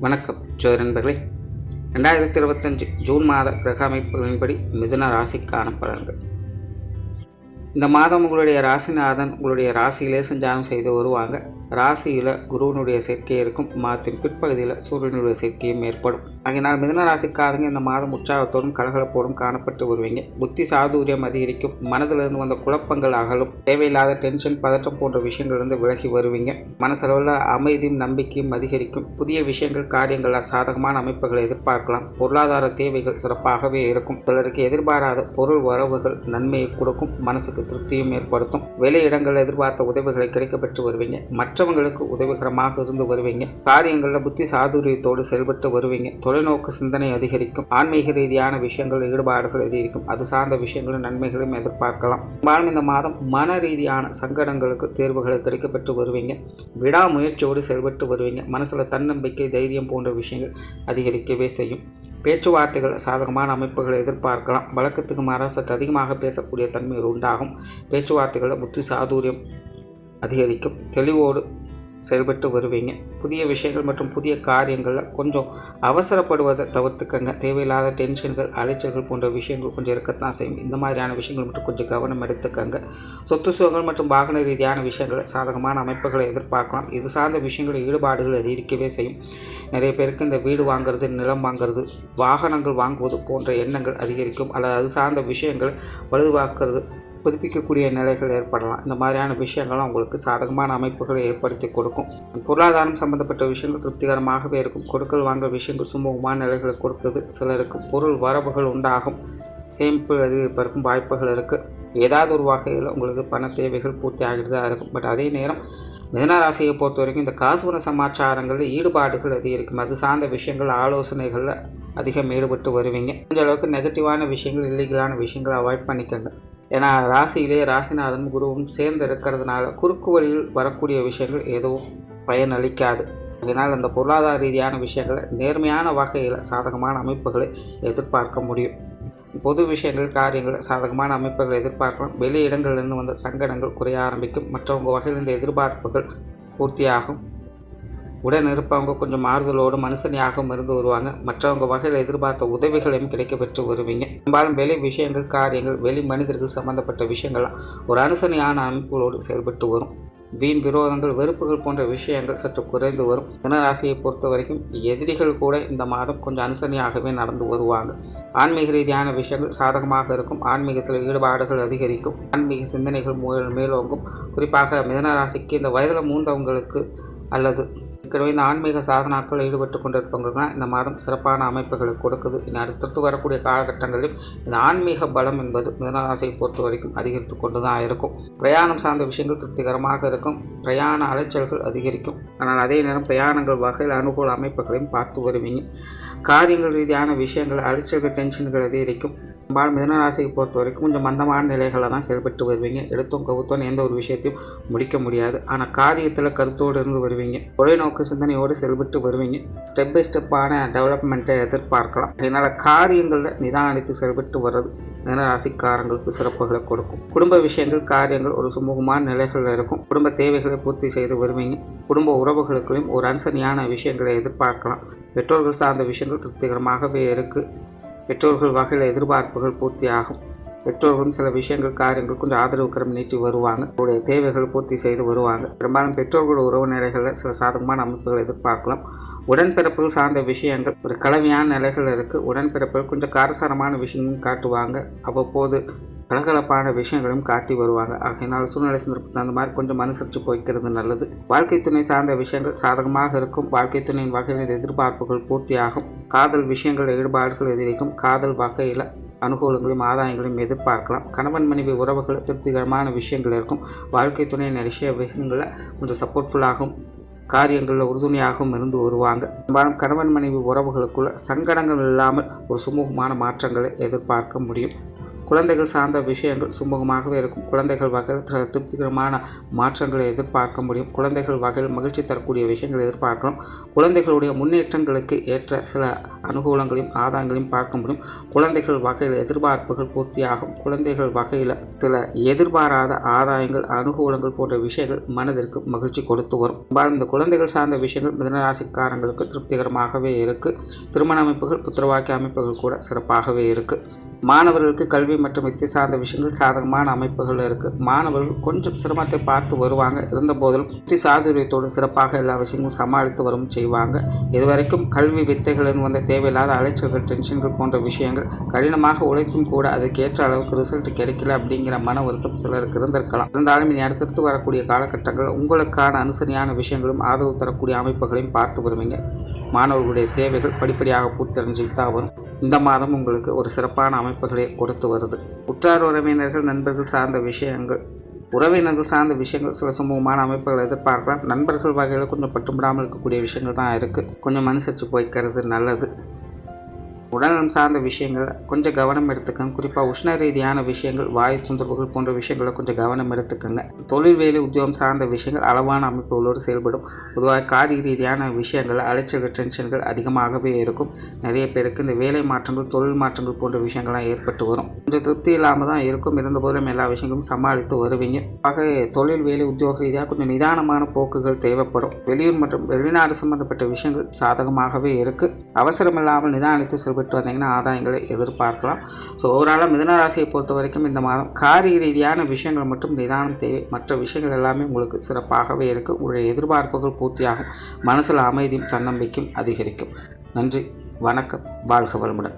வணக்கம் ஜோதி நண்பர்களே. 2025 ஜூன் மாத கிரக அமைப்புகளின்படி மிதுன ராசிக்கான பலன்கள். இந்த மாதம் உங்களுடைய ராசிநாதன் உங்களுடைய ராசியிலே சஞ்சாரம் செய்து வருவாங்க. ராசியில் குருவனுடைய சேர்க்கை இருக்கும். மாதத்தின் பிற்பகுதியில் சூரியனுடைய சேர்க்கையும் ஏற்படும். அதனால் மிதுன ராசிக்காரங்க இந்த மாதம் உற்சாகத்தோடும் கலகலப்போடும் காணப்பட்டு வருவீங்க. புத்தி சாதுரியம் அதிகரிக்கும். மனதிலிருந்து வந்த குழப்பங்கள் அகலும். தேவையில்லாத டென்ஷன், பதட்டம் போன்ற விஷயங்களிலிருந்து விலகி வருவீங்க. மனசளவில் அமைதியும் நம்பிக்கையும் அதிகரிக்கும். புதிய விஷயங்கள், காரியங்களால் சாதகமான அமைப்புகளை எதிர்பார்க்கலாம். பொருளாதார தேவைகள் சிறப்பாகவே இருக்கும். சிலருக்கு எதிர்பாராத பொருள் வரவுகள் நன்மையை கொடுக்கும். மனசுக்கு திருப்தியும் ஏற்படுத்தும். வேலையிடங்கள் எதிர்பார்த்த உதவிகளை கிடைக்கப்பெற்று வருவீங்க. மற்றவங்களுக்கு உதவிகரமாக இருந்து வருவீங்க. காரியங்களில் புத்தி சாதுரியத்தோடு செயல்பட்டு வருவீங்க. தொலைநோக்கு சிந்தனை அதிகரிக்கும். ஆன்மீக ரீதியான விஷயங்கள் ஈடுபாடுகள் அதிகரிக்கும். அது சார்ந்த விஷயங்களும் நன்மைகளையும் எதிர்பார்க்கலாம். இந்த மாதம் மன ரீதியான சங்கடங்களுக்கு தேர்வுகளை கிடைக்கப்பெற்று வருவீங்க. விடாமுயற்சியோடு செயல்பட்டு வருவீங்க. மனசுல தன்னம்பிக்கை, தைரியம் போன்ற விஷயங்கள் அதிகரிக்கவே செய்யும். பேச்சுவார்த்தைகள் சாதகமான அமைப்புகளை எதிர்பார்க்கலாம். வழக்கத்துக்கு மாறாக சற்று அதிகமாக பேசக்கூடிய தன்மைகள் உண்டாகும். பேச்சுவார்த்தைகளில் புத்தி சாதுரியம் அதிகரிக்கும். தெளிவோடு செயல்பட்டு வருவீங்க. புதிய விஷயங்கள் மற்றும் புதிய காரியங்களில் கொஞ்சம் அவசரப்படுவதை தவிர்த்துக்கங்க. தேவையில்லாத டென்ஷன்கள், அலைச்சல்கள் போன்ற விஷயங்கள் கொஞ்சம் இருக்கத்தான் செய்யும். இந்த மாதிரியான விஷயங்கள் மட்டும் கொஞ்சம் கவனம் எடுத்துக்கங்க. சொத்து சுகங்கள் மற்றும் வாகன ரீதியான விஷயங்களை சாதகமான அமைப்புகளை எதிர்பார்க்கலாம். இது சார்ந்த விஷயங்கள் ஈடுபாடுகள் அதிகரிக்கவே செய்யும். நிறைய பேருக்கு இந்த வீடு வாங்கிறது, நிலம் வாங்கிறது, வாகனங்கள் வாங்குவது போன்ற எண்ணங்கள் அதிகரிக்கும். அல்லது அது சார்ந்த விஷயங்கள் பழுதுபார்க்கிறது, புதுப்பிக்கக்கூடிய நிலைகள் ஏற்படலாம். இந்த மாதிரியான விஷயங்கள்லாம் உங்களுக்கு சாதகமான அமைப்புகளை ஏற்படுத்தி கொடுக்கும். பொருளாதாரம் சம்பந்தப்பட்ட விஷயங்கள் திருப்திகரமாகவே இருக்கும். கொடுக்கல் வாங்க விஷயங்கள் சுமூகமான நிலைகளை கொடுக்குது. சிலருக்கு பொருள் வரவுகள் உண்டாகும். சேமிப்பு அதிகரிப்பதற்கும் வாய்ப்புகள் இருக்குது. ஏதாவது ஒரு வகையில் உங்களுக்கு பண தேவைகள் பூர்த்தி ஆகிட்டு தான் இருக்கும். பட் அதே நேரம் மிதுன ராசியை பொறுத்த வரைக்கும் இந்த காசுபண சமாச்சாரங்களில் ஈடுபாடுகள் அதிகரிக்கும். அது சார்ந்த விஷயங்கள், ஆலோசனைகளில் அதிகம் ஈடுபட்டு வருவீங்க. இந்த அளவுக்கு நெகட்டிவான விஷயங்கள், இல்லீகலான விஷயங்களை அவாய்ட் பண்ணிக்கங்க. ஏன்னா ராசியிலே ராசிநாதனும் குருவும் சேர்ந்து இருக்கிறதுனால குறுக்கு வழியில் வரக்கூடிய விஷயங்கள் எதுவும் பயனளிக்காது. அதனால் அந்த பொருளாதார ரீதியான விஷயங்களை நேர்மையான வகையில் சாதகமான அமைப்புகளை எதிர்பார்க்க முடியும். பொது விஷயங்கள், காரியங்கள் சாதகமான அமைப்புகளை எதிர்பார்க்கலாம். வெளி இடங்களிலிருந்து வந்த சங்கடங்கள் குறைய ஆரம்பிக்கும். மற்றவங்க வகையில் இந்த எதிர்பார்ப்புகள் பூர்த்தியாகும். உடன் இருப்பவங்க கொஞ்சம் ஆறுதலோடு மனுஷனியாகவும் இருந்து வருவாங்க. மற்றவங்க வகையில் எதிர்பார்த்த உதவிகளையும் கிடைக்கப்பெற்று வருவீங்க. பெரும்பாலும் வெளி விஷயங்கள், காரியங்கள், வெளி மனிதர்கள் சம்பந்தப்பட்ட விஷயங்கள்லாம் ஒரு அனுசரணையான அமைப்புகளோடு செயல்பட்டு வரும். வீண் விரோதங்கள், வெறுப்புகள் போன்ற விஷயங்கள் சற்று குறைந்து வரும். மிதுனராசியை பொறுத்த வரைக்கும் எதிரிகள் கூட இந்த மாதம் கொஞ்சம் அனுசரணையாகவே நடந்து வருவாங்க. ஆன்மீக ரீதியான விஷயங்கள் சாதகமாக இருக்கும். ஆன்மீகத்தில் ஈடுபாடுகள் அதிகரிக்கும். ஆன்மீக சிந்தனைகள் மேலோங்கும். குறிப்பாக மிதுனராசிக்கு இந்த வயதில் மூந்தவங்களுக்கு அல்லது ஏற்கனவே இந்த ஆன்மீக சாதனாக்கள் ஈடுபட்டு கொண்டிருப்பவங்களுக்குலாம் இந்த மாதம் சிறப்பான அமைப்புகளை கொடுக்குது. இனி அடுத்தடுத்து வரக்கூடிய காலகட்டங்களிலும் இந்த ஆன்மீக பலம் என்பது மிதுனராசியை பொறுத்த வரைக்கும் அதிகரித்து கொண்டு தான் இருக்கும். பிரயாணம் சார்ந்த விஷயங்கள் திருப்திகரமாக இருக்கும். பிரயாண அலைச்சல்கள் அதிகரிக்கும். ஆனால் அதே நேரம் பிரயாணங்கள் வகையில் அனுகூல அமைப்புகளையும் பார்த்து வருவீங்க. காரியங்கள் ரீதியான விஷயங்கள், அலைச்சல்கள், டென்ஷன்கள் அதிகரிக்கும். பெரும்பாலும் மிதுனராசியை பொறுத்த வரைக்கும் கொஞ்சம் மந்தமான நிலைகளை தான் செயல்பட்டு வருவீங்க. எடுத்தோம் கவுத்தோன்னு எந்த ஒரு விஷயத்தையும் முடிக்க முடியாது. ஆனால் காரியத்தில் கருத்தோடு இருந்து வருவீங்க. தொலைநோக்கு சிந்தனையோடு செயல்பட்டு வருவீங்க. ஸ்டெப் பை ஸ்டெப்பான டெவலப்மெண்ட்டை எதிர்பார்க்கலாம். அதனால் காரியங்களில் நிதானித்து செயல்பட்டு வர்றது மிதுனராசிக்காரங்களுக்கு சிறப்புகளை கொடுக்கும். குடும்ப விஷயங்கள், காரியங்கள் ஒரு சுமூகமான நிலைகளில் இருக்கும். குடும்ப தேவைகளை பூர்த்தி செய்து வருவீங்க. குடும்ப உறவுகளுக்குள்ளையும் ஒரு அனுசரணையான விஷயங்களை எதிர்பார்க்கலாம். பெற்றோர்கள் சார்ந்த விஷயங்கள் திருப்திகரமாகவே இருக்குது. பெற்றோர்கள் வகையில் எதிர்பார்ப்புகள் பூர்த்தியாகும். பெற்றோர்களும் சில விஷயங்கள், காரியங்கள் கொஞ்சம் ஆதரவு கரம் நீட்டி வருவாங்க. அவருடைய தேவைகள் பூர்த்தி செய்து வருவாங்க. பெரும்பாலும் பெற்றோர்கள் உறவு நிலைகளில் சில சாதகமான அமைப்புகள் எதிர்பார்க்கலாம். உடன்பிறப்புகள் சார்ந்த விஷயங்கள் ஒரு கலவையான நிலைகள் இருக்குது. உடன்பிறப்புகள் கொஞ்சம் காரசாரமான விஷயங்களும் காட்டுவாங்க. அவ்வப்போது கலகலப்பான விஷயங்களையும் காட்டி வருவாங்க. ஆகையினால் சூழ்நிலை சந்தர்ப்பத்துக்கு அந்த மாதிரி கொஞ்சம் அனுசரித்து போய்க்கிறது நல்லது. வாழ்க்கை துணை சார்ந்த விஷயங்கள் சாதகமாக இருக்கும். வாழ்க்கை துணையின் வகையில் எதிர்பார்ப்புகள் பூர்த்தியாகும். காதல் விஷயங்கள், ஈடுபாடுகள் எதிர்க்கும். காதல் வகையில் அனுகூலங்களையும் ஆதாயங்களையும் எதிர்பார்க்கலாம். கணவன் மனைவி உறவுகள் திருப்திகரமான விஷயங்கள் இருக்கும். வாழ்க்கை துணை நிறைய விஷயங்களில் கொஞ்சம் சப்போர்ட்ஃபுல்லாகும். காரியங்களில் உறுதுணையாகவும் இருந்து வருவாங்க. பெரும்பாலும் கணவன் மனைவி உறவுகளுக்குள்ள சங்கடங்கள் இல்லாமல் ஒரு சுமூகமான மாற்றங்களை எதிர்பார்க்க முடியும். குழந்தைகள் சார்ந்த விஷயங்கள் சுமூகமாகவே இருக்கும். குழந்தைகள் வகையில் சில திருப்திகரமான மாற்றங்களை எதிர்பார்க்க முடியும். குழந்தைகள் வகையில் மகிழ்ச்சி தரக்கூடிய விஷயங்களை எதிர்பார்க்கலாம். குழந்தைகளுடைய முன்னேற்றங்களுக்கு ஏற்ற சில அனுகூலங்களையும் ஆதாயங்களையும் பார்க்க முடியும். குழந்தைகள் வகையில் எதிர்பார்ப்புகள் பூர்த்தியாகும். குழந்தைகள் வகையில் சில எதிர்பாராத ஆதாயங்கள் அனுகூலங்கள் போன்ற விஷயங்கள் மனதிற்கு மகிழ்ச்சி கொடுத்து வரும். இந்த குழந்தைகள் சார்ந்த விஷயங்கள் மிதுனராசிக்காரங்களுக்கு திருப்திகரமாகவே இருக்குது. திருமண அமைப்புகள் புத்திரவாக்கிய அமைப்புகள் கூட சிறப்பாகவே இருக்குது. மாணவர்களுக்கு கல்வி மற்றும் வித்தை சார்ந்த விஷயங்கள் சாதகமான அமைப்புகள் இருக்குது. மாணவர்கள் கொஞ்சம் சிரமத்தை பார்த்து வருவாங்க. இருந்தபோதிலும் வெற்றி சாதுரியத்தோடு சிறப்பாக எல்லா விஷயங்களும் சமாளித்து வரும் செய்வாங்க. இதுவரைக்கும் கல்வி வித்தைகளின் வந்த தேவையில்லாத அலைச்சல்கள் டென்ஷன்கள் போன்ற விஷயங்கள் கடினமாக உழைத்தும் கூட அதுக்கு ஏற்ற அளவுக்கு ரிசல்ட் கிடைக்கல அப்படிங்கிற மன வருத்தம் சிலருக்கு இருந்திருக்கலாம். இருந்தாலும் இனி அடுத்தடுத்து வரக்கூடிய காலகட்டங்கள் உங்களுக்கான அனுசரியான விஷயங்களும் ஆதரவு தரக்கூடிய அமைப்புகளையும் பார்த்து வருவீங்க. மாணவர்களுடைய தேவைகள் படிப்படியாக பூர்த்தடைஞ்சுட்டு தான் வரும். இந்த மாதம் உங்களுக்கு ஒரு சிறப்பான அமைப்புகளை கொடுத்து வருது. உற்றார் உறவினர்கள் நண்பர்கள் சார்ந்த விஷயங்கள் உறவினர்கள் சார்ந்த விஷயங்கள் சில சுமூகமான அமைப்புகளை எதிர்பார்க்கலாம். நண்பர்கள் வகையில் கொஞ்சம் பட்டுப்படாமல் இருக்கக்கூடிய விஷயங்கள் தான் இருக்குது. கொஞ்சம் அனுசரித்து போய்க்கிறது நல்லது. உடல்நலம் சார்ந்த விஷயங்கள் கொஞ்சம் கவனம் எடுத்துக்கங்க. குறிப்பாக உஷ்ண ரீதியான விஷயங்கள் வாயு தொந்தரவுகள் போன்ற விஷயங்களை கொஞ்சம் கவனம் எடுத்துக்கங்க. தொழில் வேலை உத்தியோகம் சார்ந்த விஷயங்கள் அளவான அமைப்புகளோடு செயல்படும். பொதுவாக காரிய ரீதியான விஷயங்கள் அலைச்சல்கள் டென்ஷன்கள் அதிகமாகவே இருக்கும். நிறைய பேருக்கு இந்த வேலை மாற்றங்கள் தொழில் மாற்றங்கள் போன்ற விஷயங்கள்லாம் ஏற்பட்டு வரும். கொஞ்சம் திருப்தி இல்லாமல் தான் இருக்கும். இருந்தபோதும் எல்லா விஷயங்களும் சமாளித்து வருவீங்க. ஆக தொழில் வேலை உத்தியோக ரீதியாக கொஞ்சம் நிதானமான போக்குகள் தேவைப்படும். வெளியூர் மற்றும் வெளிநாடு சம்பந்தப்பட்ட விஷயங்கள் சாதகமாகவே இருக்குது. அவசரம் இல்லாமல் நிதானித்து செயல்பட்டு வந்தீங்கன்னா ஆதாயங்களை எதிர்பார்க்கலாம். ஸோ ஓவராலாக மிதுனராசியை பொறுத்த வரைக்கும் இந்த மாதம் காரிய ரீதியான விஷயங்கள் மட்டும் நிதானம் தேவை. மற்ற விஷயங்கள் எல்லாமே உங்களுக்கு சிறப்பாகவே இருக்குது. உங்களுடைய எதிர்பார்ப்புகள் பூர்த்தியாகும். மனசில் அமைதியும் தன்னம்பிக்கையும் அதிகரிக்கும். நன்றி, வணக்கம், வாழ்க வளமுடன்.